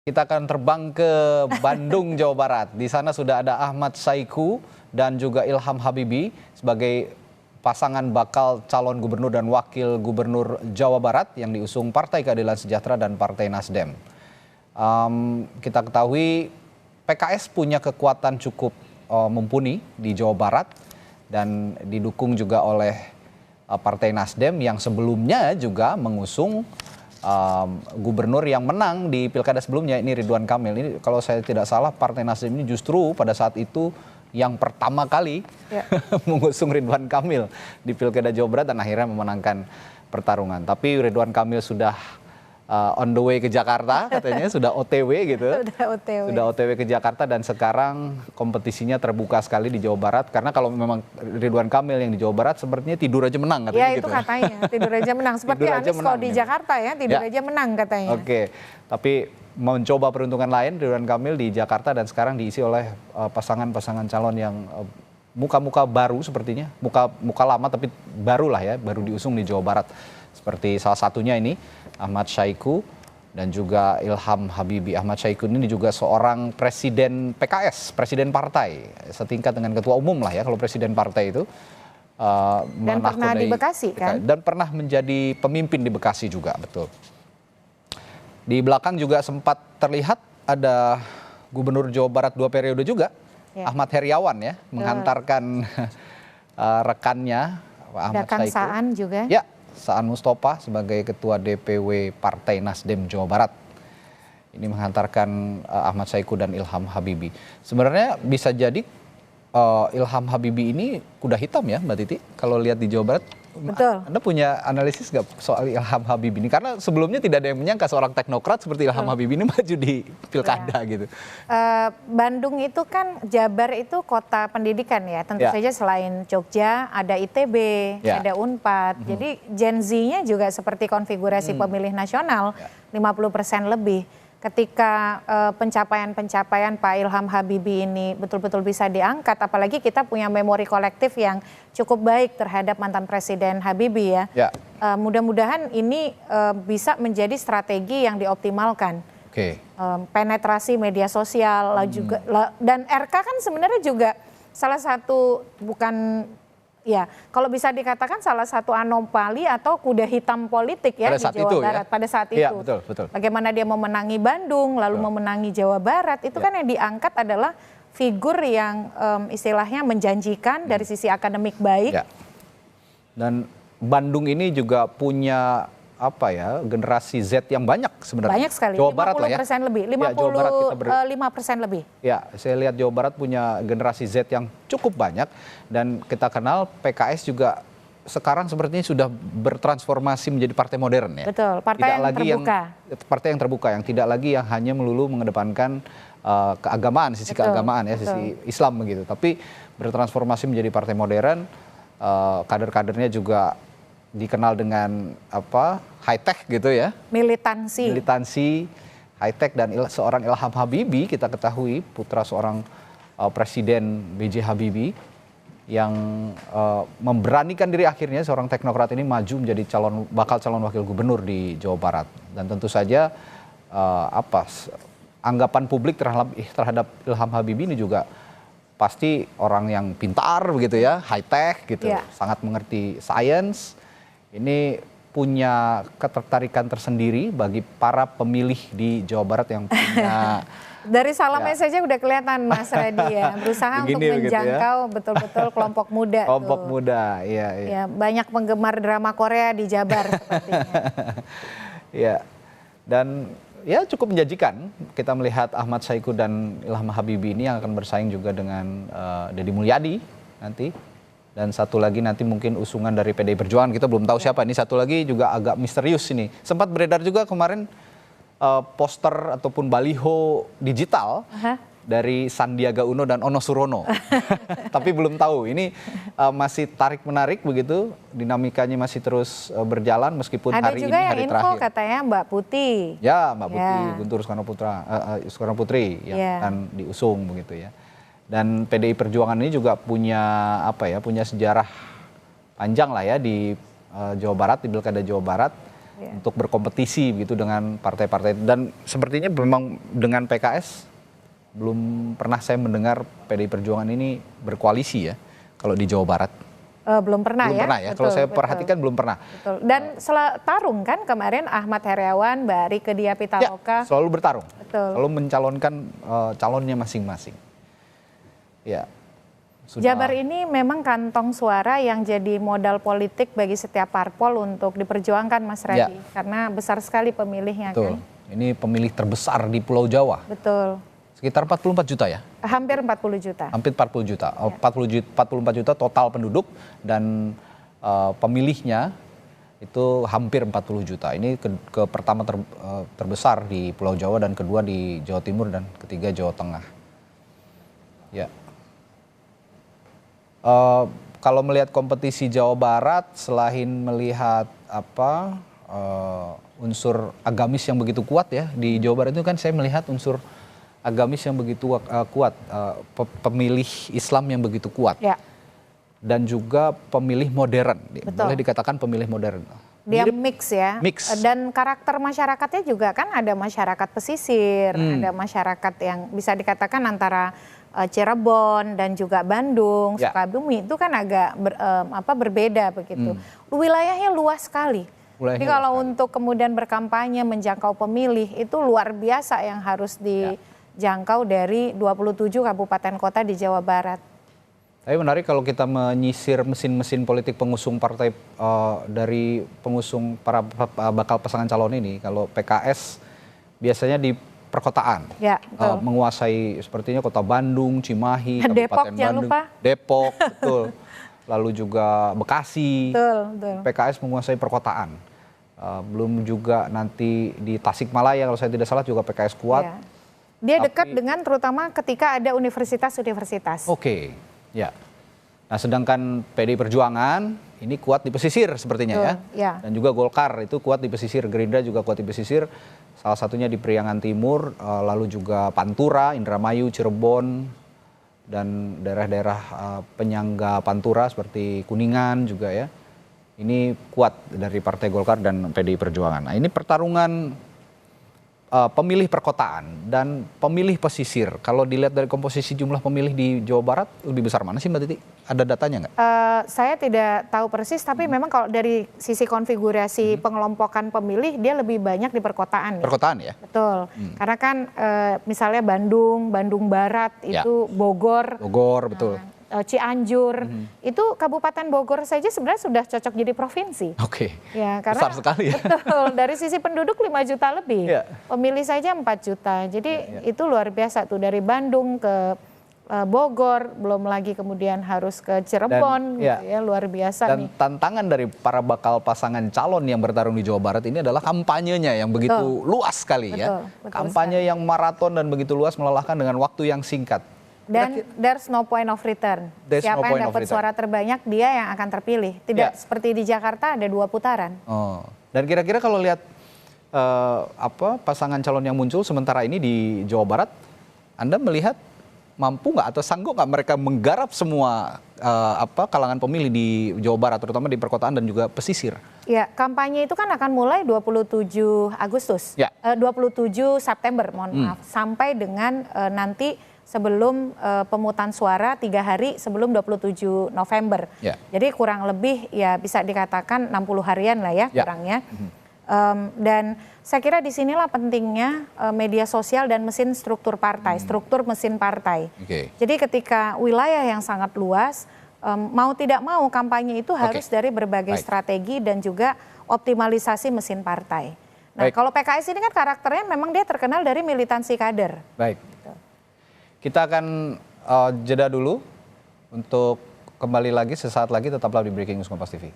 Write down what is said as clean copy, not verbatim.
Kita akan terbang ke Bandung, Jawa Barat. Di sana sudah ada Ahmad Saiku dan juga Ilham Habibie sebagai pasangan bakal calon gubernur dan wakil gubernur Jawa Barat yang diusung Partai Keadilan Sejahtera dan Partai Nasdem. Kita ketahui PKS punya kekuatan cukup mumpuni di Jawa Barat dan didukung juga oleh Partai Nasdem yang sebelumnya juga mengusung gubernur yang menang di pilkada sebelumnya, ini Ridwan Kamil. Ini kalau saya tidak salah Partai Nasdem ini justru pada saat itu yang pertama kali mengusung Ridwan Kamil di pilkada Jawa Barat dan akhirnya memenangkan pertarungan. Tapi Ridwan Kamil sudah on the way ke Jakarta katanya, sudah OTW gitu. Sudah OTW ke Jakarta dan sekarang kompetisinya terbuka sekali di Jawa Barat. Karena kalau memang Ridwan Kamil yang di Jawa Barat sepertinya tidur aja menang katanya. Ya itu gitu. Katanya tidur aja menang. Seperti Anies kalau di Jakarta ya tidur aja menang katanya. Oke, tapi mencoba peruntungan lain Ridwan Kamil di Jakarta dan sekarang diisi oleh pasangan-pasangan calon yang muka-muka baru sepertinya. Muka lama tapi baru lah ya, baru diusung di Jawa Barat. Seperti salah satunya ini Ahmad Saiku dan juga Ilham Habibie. Ahmad Saiku ini juga seorang presiden PKS, presiden partai, setingkat dengan ketua umum lah ya kalau presiden partai itu. Dan pernah di Bekasi kan? Dan pernah menjadi pemimpin di Bekasi juga, betul. Di belakang juga sempat terlihat ada gubernur Jawa Barat 2 periode juga, Ahmad Heriawan ya, menghantarkan rekannya Ahmad Saiku. Saan juga. Ya. Saan Mustafa sebagai Ketua DPW Partai Nasdem Jawa Barat. Ini menghantarkan Ahmad Saiku dan Ilham Habibie. Sebenarnya bisa jadi Ilham Habibie ini kuda hitam ya Mbak Titi, kalau lihat di Jawa Barat. Betul. Anda punya analisis nggak soal Ilham Habibie ini? Karena sebelumnya tidak ada yang menyangka seorang teknokrat seperti Ilham Habibie ini maju di pilkada gitu. Bandung itu kan, Jabar itu kota pendidikan ya. Tentu saja selain Jogja ada ITB, ada Unpad. Jadi Gen Z-nya juga seperti konfigurasi pemilih nasional 50% lebih. Ketika pencapaian-pencapaian Pak Ilham Habibie ini betul-betul bisa diangkat, apalagi kita punya memori kolektif yang cukup baik terhadap mantan Presiden Habibie ya. Mudah-mudahan ini bisa menjadi strategi yang dioptimalkan. Penetrasi media sosial juga, dan RK kan sebenarnya juga salah satu kalau bisa dikatakan salah satu anomali atau kuda hitam politik ya di Jawa Barat pada saat itu. Betul. Bagaimana dia memenangi Bandung, lalu memenangi Jawa Barat, itu kan yang diangkat adalah figur yang istilahnya menjanjikan dari sisi akademik baik. Dan Bandung ini juga punya generasi Z yang banyak sebenarnya. Banyak sekali, Jawa Barat 50% lebih, 55% lebih. Ya, saya lihat Jawa Barat punya generasi Z yang cukup banyak dan kita kenal PKS juga sekarang sepertinya sudah bertransformasi menjadi partai modern ya. Betul, partai yang terbuka. Partai yang terbuka yang tidak lagi yang hanya melulu mengedepankan keagamaan, sisi keagamaan ya, sisi Islam begitu. Tapi bertransformasi menjadi partai modern, kader-kadernya juga dikenal dengan high tech gitu ya, militansi high tech. Dan seorang Ilham Habibie kita ketahui putra seorang presiden B.J. Habibie yang memberanikan diri akhirnya seorang teknokrat ini maju menjadi bakal calon wakil gubernur di Jawa Barat. Dan tentu saja anggapan publik terhadap Ilham Habibie ini juga pasti orang yang pintar begitu ya, high tech gitu, sangat mengerti sains. Ini punya ketertarikan tersendiri bagi para pemilih di Jawa Barat yang punya dari salamnya saja udah kelihatan Mas Radi ya, berusaha untuk menjangkau betul-betul kelompok muda. Kelompok muda, iya. Banyak penggemar drama Korea di Jabar sepertinya. Dan cukup menjanjikan kita melihat Ahmad Saiku dan Ilham Habibie ini yang akan bersaing juga dengan Deddy Mulyadi nanti. Dan satu lagi nanti mungkin usungan dari PDI Perjuangan, kita belum tahu siapa. Ini satu lagi juga agak misterius ini. Sempat beredar juga kemarin poster ataupun baliho digital dari Sandiaga Uno dan Ono Surono. Tapi belum tahu, ini masih tarik-menarik begitu, dinamikanya masih terus berjalan meskipun hari ini hari terakhir. Ada juga yang info katanya Mbak Putih. Ya, Mbak Putih, Guntur Soekarno Putri yang akan diusung begitu ya. Dan PDI Perjuangan ini juga punya punya sejarah panjang lah ya di Jawa Barat, di Pilkada Jawa Barat. untuk berkompetisi begitu dengan partai-partai. Dan sepertinya memang dengan PKS belum pernah saya mendengar PDI Perjuangan ini berkoalisi ya kalau di Jawa Barat. Belum pernah belum ya? Pernah ya. Kalau saya perhatikan belum pernah. Betul. Dan tarung kan kemarin Ahmad Heriawan, Mbak Rieke Diah Pitaloka. Ya, selalu bertarung. Betul. Selalu mencalonkan calonnya masing-masing. Ya. Jabar ini memang kantong suara yang jadi modal politik bagi setiap parpol untuk diperjuangkan, Mas Radi. Karena besar sekali pemilihnya. Betul. Kan. Ini pemilih terbesar di Pulau Jawa. Betul. Sekitar 44 juta ya? Hampir 40 juta. Hampir 40 juta. 44 juta total penduduk dan pemilihnya itu hampir 40 juta. Ini ke pertama terbesar di Pulau Jawa dan kedua di Jawa Timur dan ketiga Jawa Tengah. Ya. Kalau melihat kompetisi Jawa Barat, selain melihat unsur agamis yang begitu kuat ya di Jawa Barat itu kan saya melihat unsur agamis yang begitu kuat, pemilih Islam yang begitu kuat, dan juga pemilih modern, boleh dikatakan pemilih modern. Dia mix ya, dan karakter masyarakatnya juga kan ada masyarakat pesisir, ada masyarakat yang bisa dikatakan antara Cirebon dan juga Bandung, Sukabumi itu kan agak berbeda begitu. Wilayahnya luas sekali. Jadi kalau untuk kemudian berkampanye menjangkau pemilih itu luar biasa yang harus dijangkau dari 27 kabupaten kota di Jawa Barat. Tapi menarik kalau kita menyisir mesin-mesin politik pengusung partai dari pengusung para bakal pasangan calon ini, kalau PKS biasanya di perkotaan, menguasai sepertinya kota Bandung, Cimahi, Depok, Kabupaten Bandung, Depok, betul. Lalu juga Bekasi, betul. PKS menguasai perkotaan. Belum juga nanti di Tasikmalaya kalau saya tidak salah juga PKS kuat. Dia dekat dengan terutama ketika ada universitas-universitas. Oke, ya. Nah sedangkan PDI Perjuangan ini kuat di pesisir sepertinya ya. Dan juga Golkar itu kuat di pesisir, Gerindra juga kuat di pesisir. Salah satunya di Priangan Timur, lalu juga Pantura, Indramayu, Cirebon, dan daerah-daerah penyangga Pantura seperti Kuningan juga ya. Ini kuat dari Partai Golkar dan PDI Perjuangan. Nah ini pertarungan pemilih perkotaan dan pemilih pesisir. Kalau dilihat dari komposisi jumlah pemilih di Jawa Barat, lebih besar mana sih Mbak Titi? Ada datanya nggak? Saya tidak tahu persis, tapi memang kalau dari sisi konfigurasi pengelompokan pemilih, dia lebih banyak di perkotaan. Perkotaan ya? Betul. Karena kan misalnya Bandung Barat, itu Bogor. Bogor, betul. Cianjur, itu Kabupaten Bogor saja sebenarnya sudah cocok jadi provinsi. Oke, ya, karena besar sekali ya. Betul, dari sisi penduduk 5 juta lebih, pemilih saja 4 juta. Jadi itu luar biasa tuh, dari Bandung ke Bogor, belum lagi kemudian harus ke Cirebon, gitu ya, luar biasa dan nih. Tantangan dari para bakal pasangan calon yang bertarung di Jawa Barat ini adalah kampanyenya yang begitu luas sekali ya. Kampanye yang maraton dan begitu luas melelahkan dengan waktu yang singkat. Dan there's no point of return. Siapa yang dapat suara terbanyak, dia yang akan terpilih. Tidak seperti di Jakarta ada 2 putaran. Dan kira-kira kalau lihat pasangan calon yang muncul sementara ini di Jawa Barat, Anda melihat mampu nggak atau sanggup nggak mereka menggarap semua kalangan pemilih di Jawa Barat, terutama di perkotaan dan juga pesisir? Ya, kampanye itu kan akan mulai 27 Agustus, 27 September, mohon maaf, sampai dengan nanti sebelum pemungutan suara 3 hari sebelum 27 November. Jadi kurang lebih ya bisa dikatakan 60 harian lah ya kurangnya. Dan saya kira disinilah pentingnya media sosial dan mesin struktur partai, struktur mesin partai. Jadi ketika wilayah yang sangat luas, mau tidak mau kampanye itu harus dari berbagai strategi dan juga optimalisasi mesin partai. Nah kalau PKS ini kan karakternya memang dia terkenal dari militansi kader. Kita akan jeda dulu untuk kembali lagi sesaat lagi, tetaplah di Breaking News Kompas TV.